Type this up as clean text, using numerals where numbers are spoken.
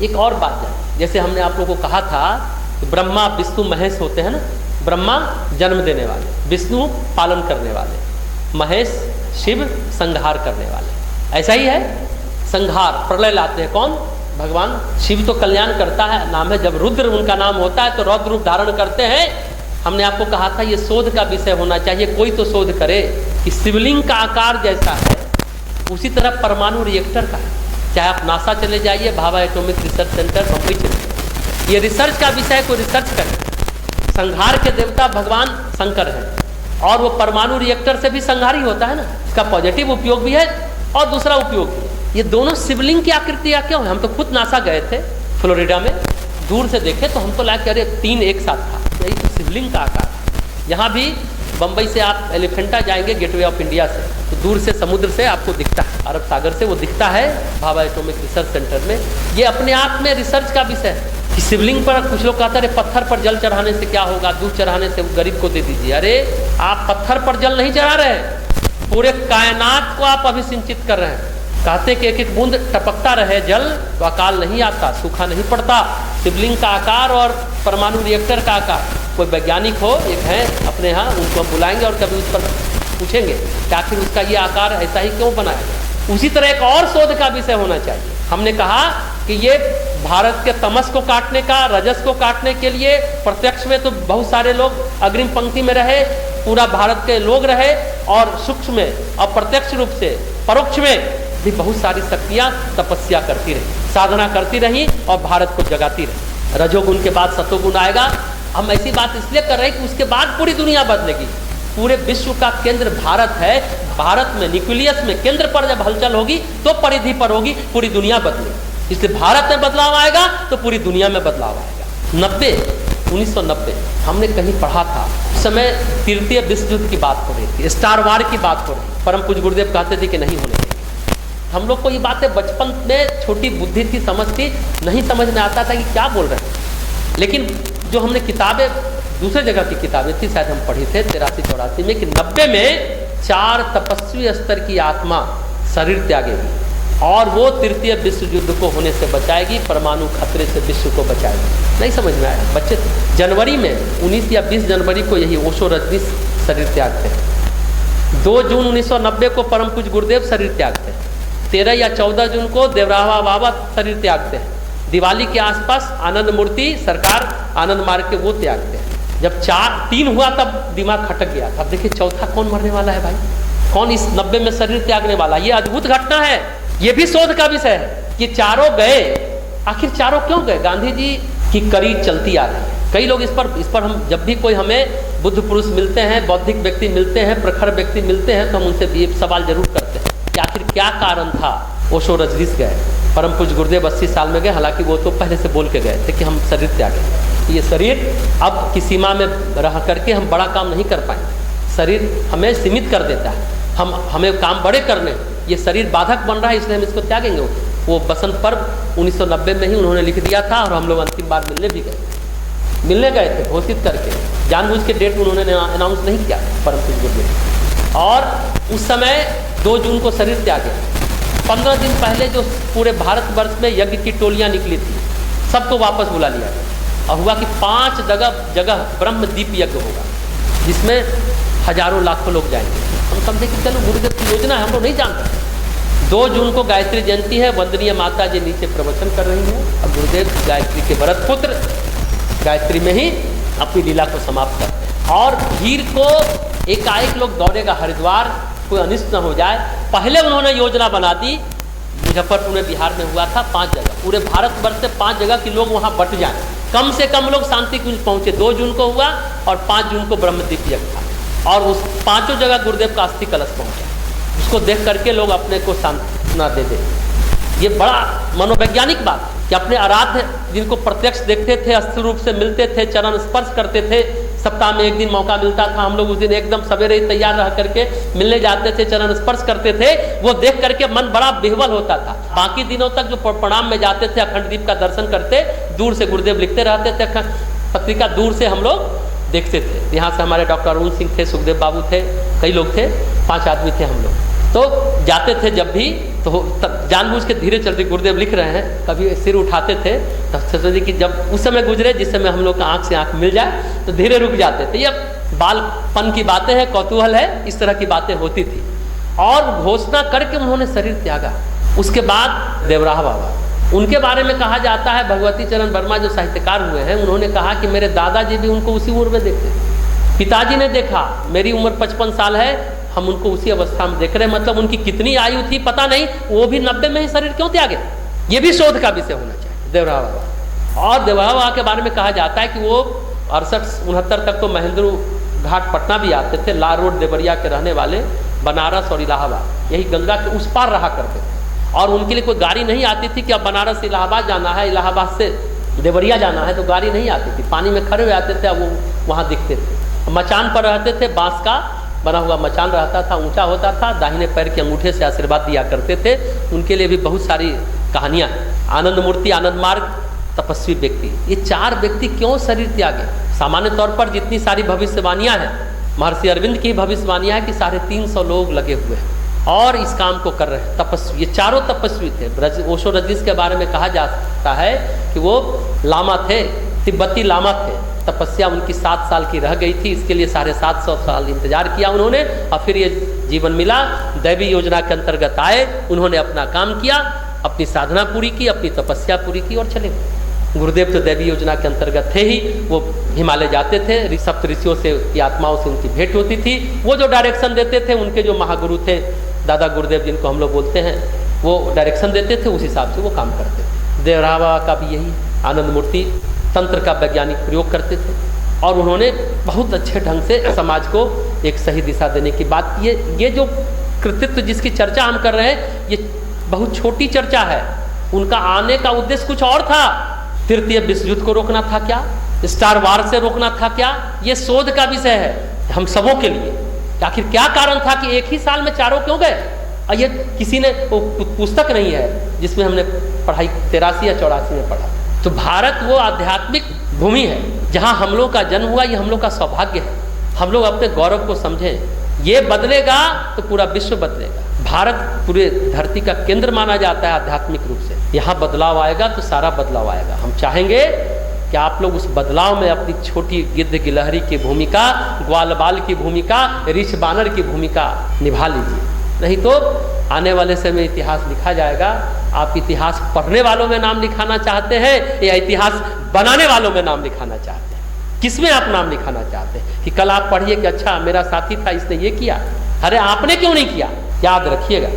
एक और बात है, जैसे हमने आप लोगों को कहा था ब्रह्मा विष्णु महेश होते हैं ना। ब्रह्मा जन्म देने वाले, विष्णु पालन करने वाले, महेश शिव संहार करने वाले। ऐसा ही है, संहार प्रलय लाते हैं कौन? भगवान शिव तो कल्याण करता है, नाम है। जब रुद्र उनका नाम होता है तो रौद्र रूप धारण करते हैं। हमने आपको कहा था ये शोध का विषय होना चाहिए, कोई तो शोध करे कि शिवलिंग का आकार जैसा है उसी तरह परमाणु रिएक्टर का है। चाहे आप नासा चले जाइए, Bhabha atomic research centre Bombay चले जाइए, ये रिसर्च का विषय को रिसर्च करें। संहार के देवता भगवान शंकर हैं और वो परमाणु रिएक्टर से भी संहारी होता है ना। इसका पॉजिटिव उपयोग भी है और दूसरा उपयोग भी है। ये दोनों शिवलिंग की आकृतियाँ क्यों है? हम तो खुद नासा गए थे फ्लोरिडा में, दूर से देखे तो हम तो लगा कि अरे 3 एक साथ था, यही तो शिवलिंग का आकार। यहाँ भी बम्बई से आप एलिफेंटा जाएंगे गेटवे ऑफ इंडिया से, तो दूर से समुद्र से आपको दिखता है, अरब सागर से वो दिखता है भाभा एटॉमिक रिसर्च सेंटर में। ये अपने आप में रिसर्च का विषय है कि शिवलिंग पर कुछ लोग कहते हैं पत्थर पर जल चढ़ाने से क्या होगा, दूध चढ़ाने से गरीब को दे दीजिए। अरे आप पत्थर पर जल नहीं चढ़ा रहे, पूरे कायनात को आप अभिसिंचित कर रहे हैं। कहते कि एक एक बूंद टपकता रहे जल तो अकाल नहीं आता, सूखा नहीं पड़ता। शिवलिंग का आकार और परमाणु रिएक्टर का आकार, कोई वैज्ञानिक हो एक हैं अपने यहाँ, उनको हम बुलाएंगे और कभी उस पर पूछेंगे कि आखिर उसका ये आकार ऐसा ही क्यों बनाया गया। उसी तरह एक और शोध का विषय होना चाहिए। हमने कहा कि ये भारत के तमस को काटने का, रजस को काटने के लिए प्रत्यक्ष में तो बहुत सारे लोग अग्रिम पंक्ति में रहे, पूरा भारत के लोग रहे, और सूक्ष्म में और प्रत्यक्ष रूप से परोक्ष में भी बहुत सारी शक्तियां तपस्या करती रही, साधना करती रही और भारत को जगाती रही। रजोगुण के बाद सतोगुण आएगा। हम ऐसी बात इसलिए कर रहे हैं कि उसके बाद पूरी दुनिया बदलेगी। पूरे विश्व का केंद्र भारत है। भारत में न्यूक्लियस में केंद्र पर जब हलचल होगी तो परिधि पर होगी, पूरी दुनिया बदलेगी। इसलिए भारत में बदलाव आएगा तो पूरी दुनिया में बदलाव आएगा। 1990 हमने कहीं पढ़ा था, उस समय तृतीय विश्व युद्ध की बात हो रही थी, स्टार वार की बात हो रही। परम पूज्य गुरुदेव कहते थे कि नहीं होने देंगे। हम लोग को ये बातें बचपन में छोटी बुद्धि थी, समझ थी, नहीं समझ में आता था कि क्या बोल रहे हैं। लेकिन जो हमने किताबें, दूसरे जगह की किताबें थी, शायद हम पढ़ी थे 83-84 में कि 90 में 4 तपस्वी स्तर की आत्मा शरीर त्यागेगी और वो तृतीय विश्व युद्ध को होने से बचाएगी, परमाणु खतरे से विश्व को बचाएगी। नहीं समझ में आया बच्चे। जनवरी में 19 या 20 जनवरी को यही ओशो रजनीश शरीर त्यागते हैं। 2 जून 1990 को परम पूज्य गुरुदेव शरीर त्यागते हैं। 13 या 14 जून को देवरावा बाबा शरीर त्यागते हैं। दिवाली के आसपास आनंद मूर्ति सरकार आनंद मार्ग के वो त्यागते हैं। जब 3 हुआ तब दिमाग खटक गया। अब देखिए चौथा कौन मरने वाला है भाई, कौन इस 90 में शरीर त्यागने वाला। ये अद्भुत घटना है, ये भी शोध का विषय है कि चारों गए। आखिर चारों क्यों गए? गांधी जी की कड़ी चलती आ रही है। कई लोग इस पर हम जब भी कोई हमें बुद्ध पुरुष मिलते हैं, बौद्धिक व्यक्ति मिलते हैं, प्रखर व्यक्ति मिलते हैं, तो हम उनसे ये सवाल जरूर करते हैं कि आखिर क्या कारण था ओशो रजनीश गए। परम पूज्य गुरुदेव 80 साल में गए, हालांकि वो तो पहले से बोल के गए थे कि हम शरीर त्यागेंगे। ये शरीर अब की सीमा में रह करके हम बड़ा काम नहीं कर पाएंगे। शरीर हमें सीमित कर देता है, हमें काम बड़े करने, ये शरीर बाधक बन रहा है, इसलिए हम इसको त्यागेंगे। वो बसंत पर्व 1990 में ही उन्होंने लिख दिया था और हम लोग अंतिम बार मिलने भी गए, मिलने गए थे घोषित करके। जानबूझ के डेट उन्होंने अनाउंस नहीं किया परम पूज्य गुरुदेव। और उस समय 2 जून को शरीर त्यागे। 15 दिन पहले जो पूरे भारतवर्ष में यज्ञ की टोलियां निकली थी, सबको वापस बुला लिया गया और हुआ कि 5 जगह ब्रह्मदीप यज्ञ होगा, जिसमें हजारों लाखों लोग जाएंगे। हम समझे कि चलो गुरुदेव की योजना है, हम लोग नहीं जानते। 2 जून को गायत्री जयंती है, वंदनीय माता जी नीचे प्रवचन कर रही हैं और गुरुदेव गायत्री के भरत पुत्र गायत्री में ही अपनी लीला को समाप्त करते हैं। और भीड़ को एकाएक लोग दौड़ेगा हरिद्वार, कोई अनिष्ट न हो जाए। पहले उन्होंने योजना बना दी, मुजफ्फरपुर में बिहार में हुआ था 5 जगह, पूरे भारतवर्ष से 5 जगह के लोग वहाँ बट जाएं, कम से कम लोग शांति कुंज पहुँचे। 2 जून को हुआ और 5 जून को ब्रह्मदीप यज्ञ था और उस 5 जगह गुरुदेव का अस्थि कलश पहुँचा। उसको देख करके लोग अपने को सांत्वना दे दे। ये बड़ा मनोवैज्ञानिक बात कि अपने आराध्य जिनको प्रत्यक्ष देखते थे, अस्थिर रूप से मिलते थे, चरण स्पर्श करते थे, सप्ताह में 1 दिन मौका मिलता था, हम लोग उस दिन एकदम सवेरे ही तैयार रह करके मिलने जाते थे, चरण स्पर्श करते थे। वो देख करके मन बड़ा विह्वल होता था। बाकी दिनों तक जो प्रणाम में जाते थे, अखंड दीप का दर्शन करते, दूर से गुरुदेव लिखते रहते थे, पत्रिका दूर से हम लोग देखते थे। यहाँ से हमारे डॉक्टर अरुण सिंह थे, सुखदेव बाबू थे, कई लोग थे, 5 आदमी थे हम लोग। तो जाते थे जब भी तो तब जानबूझ के धीरे चलते गुरुदेव लिख रहे हैं, कभी सिर उठाते थे तब सोचते कि जब उस समय गुजरे जिस समय हम लोग का आंख से आंख मिल जाए तो धीरे रुक जाते थे। ये बालपन की बातें हैं, कौतूहल है, इस तरह की बातें होती थी। और घोषणा करके उन्होंने शरीर त्यागा। उसके बाद देवराहा बाबा, उनके बारे में कहा जाता है, भगवती चरण वर्मा जो साहित्यकार हुए हैं उन्होंने कहा कि मेरे दादाजी भी उनको उसी उम्र में देखते थे। पिताजी ने देखा, मेरी उम्र 55 साल है, हम उनको उसी अवस्था में देख रहे हैं। मतलब उनकी कितनी आयु थी पता नहीं, वो भी 90 में ही शरीर क्यों त्यागे? ये भी शोध का विषय होना चाहिए देवराहा बाबा। और देवराहा बाबा के बारे में कहा जाता है कि वो 68-69 तक तो महेंद्र घाट पटना भी आते थे। लाल रोड देवरिया के रहने वाले, बनारस और इलाहाबाद, यही गंगा के उस पार रहा करते थे। और उनके लिए कोई गाड़ी नहीं आती थी कि अब बनारस से इलाहाबाद जाना है, इलाहाबाद से देवरिया जाना है, तो गाड़ी नहीं आती थी। पानी में खड़े हुए आते थे, अब वो वहाँ दिखते थे। मचान पर रहते थे, बांस का बना हुआ मचान रहता था, ऊंचा होता था, दाहिने पैर के अंगूठे से आशीर्वाद दिया करते थे। उनके लिए भी बहुत सारी कहानियाँ हैं। आनंद मूर्ति, आनंद मार्ग, तपस्वी व्यक्ति, ये 4 व्यक्ति क्यों शरीर त्यागे? सामान्य तौर पर जितनी सारी भविष्यवाणियाँ हैं, महर्षि अरविंद की भविष्यवाणियाँ है कि 350 लोग लगे हुए हैं और इस काम को कर रहे हैं। तपस्वी, ये चारों तपस्वी थे। ओशो रजनीश के बारे में कहा जाता है कि वो लामा थे, तिब्बती लामा थे। तपस्या उनकी 7 साल की रह गई थी, इसके लिए 750 साल इंतजार किया उन्होंने, और फिर ये जीवन मिला। दैवी योजना के अंतर्गत आए, उन्होंने अपना काम किया, अपनी साधना पूरी की, अपनी तपस्या पूरी की और चले गए। गुरुदेव तो दैवी योजना के अंतर्गत थे ही, वो हिमालय जाते थे, सप्त ऋषियों से की आत्माओं से उनकी भेंट होती थी। वो जो डायरेक्शन देते थे, उनके जो महागुरु थे दादा गुरुदेव जिनको हम लोग बोलते हैं, वो डायरेक्शन देते थे, उस हिसाब से वो काम करते थे। देवराहा बाबा का भी यही, आनंद मूर्ति तंत्र का वैज्ञानिक प्रयोग करते थे और उन्होंने बहुत अच्छे ढंग से समाज को एक सही दिशा देने की बात की है। ये जो कृतित्व जिसकी चर्चा हम कर रहे हैं, ये बहुत छोटी चर्चा है। उनका आने का उद्देश्य कुछ और था। तृतीय विश्व युद्ध को रोकना था क्या? स्टार वार से रोकना था क्या? ये शोध का विषय है हम सबों के लिए। आखिर क्या कारण था कि एक ही साल में चारों क्यों गए? और ये किसी ने, वो पुस्तक नहीं है जिसमें हमने पढ़ाई 83 या 84 में पढ़ा। तो भारत वो आध्यात्मिक भूमि है जहाँ हम लोग का जन्म हुआ, ये हम लोग का सौभाग्य है। हम लोग अपने गौरव को समझें। ये बदलेगा तो पूरा विश्व बदलेगा। भारत पूरे धरती का केंद्र माना जाता है आध्यात्मिक रूप से। यहाँ बदलाव आएगा तो सारा बदलाव आएगा। हम चाहेंगे कि आप लोग उस बदलाव में अपनी छोटी गिद्ध गिलहरी की भूमिका, ग्वाल बाल की भूमिका, रीछ बानर की भूमिका निभा लीजिए। नहीं तो आने वाले समय में इतिहास लिखा जाएगा। आप इतिहास पढ़ने वालों में नाम लिखाना चाहते हैं या इतिहास बनाने वालों में नाम लिखाना चाहते हैं? किसमें आप नाम लिखाना चाहते हैं कि कल आप पढ़िए कि अच्छा मेरा साथी था, इसने ये किया, अरे आपने क्यों नहीं किया? याद रखिएगा।